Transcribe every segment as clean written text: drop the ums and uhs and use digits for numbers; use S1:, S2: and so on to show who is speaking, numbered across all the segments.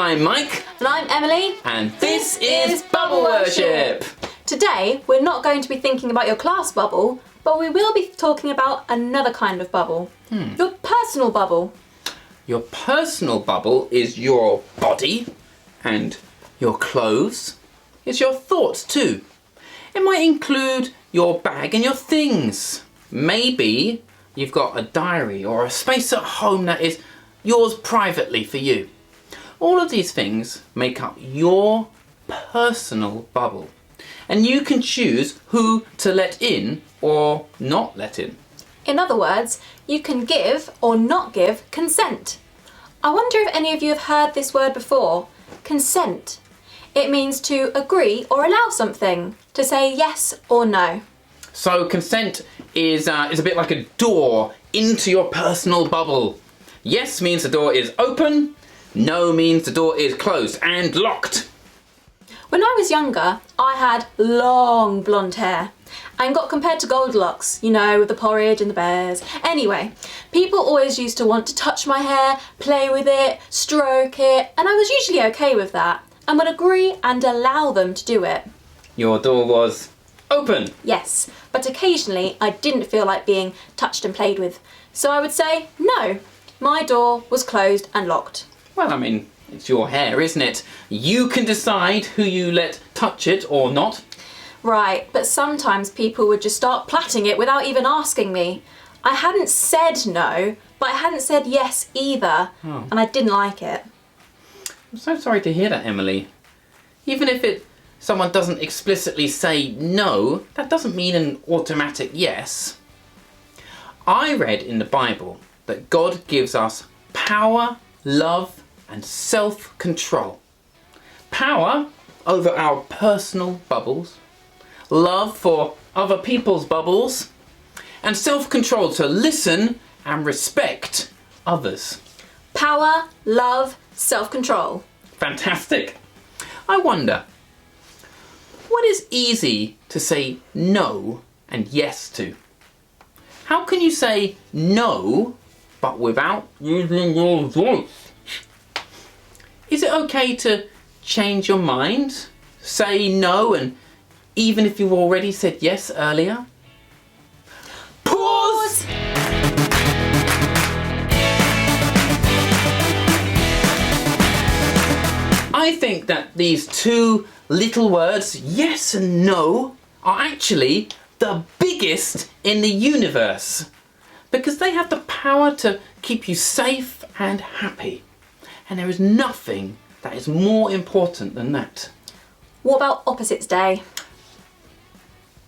S1: I'm Mike.
S2: And I'm Emily.
S1: And this is Bubble Worship.
S2: Today, we're not going to be thinking about your class bubble, but we will be talking about another kind of bubble. Your personal bubble.
S1: Your personal bubble is your body and your clothes. It's your thoughts too. It might include your bag and your things. Maybe you've got a diary or a space at home that is yours privately for you. All of these things make up your personal bubble. And you can choose who to let in or not let in.
S2: In other words, you can give or not give consent. I wonder if any of you have heard this word before. Consent. It means to agree or allow something, to say yes or no.
S1: So consent is a bit like a door into your personal bubble. Yes means the door is open, no means the door is closed and locked.
S2: When I was younger, I had long blonde hair and got compared to Goldilocks, you know, with the porridge and the bears. Anyway, people always used to want to touch my hair, play with it, stroke it, and I was usually okay with that and would agree and allow them to do it.
S1: Your door was open.
S2: Yes, but occasionally I didn't feel like being touched and played with, so I would say no. My door was closed and locked.
S1: Well, I mean, it's your hair, isn't it? You can decide who you let touch it or not.
S2: Right, but sometimes people would just start plaiting it without even asking me. I hadn't said no, but I hadn't said yes either, and I didn't like it.
S1: I'm so sorry to hear that, Emily. Even if someone doesn't explicitly say no, that doesn't mean an automatic yes. I read in the Bible that God gives us power, love, and self-control. Power over our personal bubbles, love for other people's bubbles, and self-control to listen and respect others.
S2: Power, love, self-control.
S1: Fantastic. I wonder, what is easy to say no and yes to? How can you say no but without using your voice? Is it okay to change your mind? Say no, and even if you've already said yes earlier? Pause! I think that these two little words, yes and no, are actually the biggest in the universe, because they have the power to keep you safe and happy. And there is nothing that is more important than that.
S2: What about Opposites Day?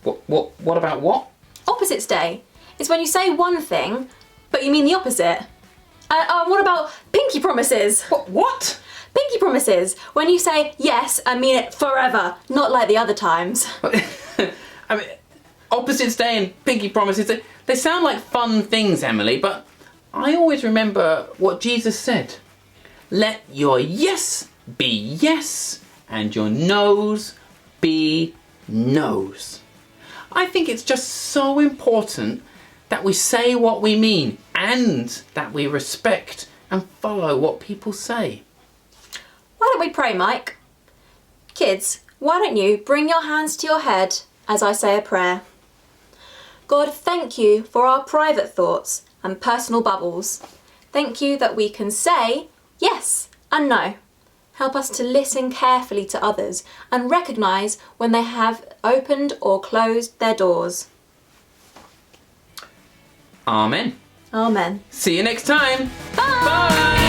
S1: What about what?
S2: Opposites Day is when you say one thing, but you mean the opposite. What about Pinky Promises?
S1: What?
S2: Pinky Promises, when you say yes and mean it forever, not like the other times.
S1: I mean, Opposites Day and Pinky Promises, they sound like fun things, Emily, but I always remember what Jesus said. Let your yes be yes and your no's be no's. I think it's just so important that we say what we mean and that we respect and follow what people say.
S2: Why don't we pray, Mike? Kids, why don't you bring your hands to your head as I say a prayer? God, thank you for our private thoughts and personal bubbles. Thank you that we can say yes and no. Help us to listen carefully to others and recognise when they have opened or closed their doors.
S1: Amen.
S2: Amen.
S1: See you next time.
S2: Bye!
S1: Bye!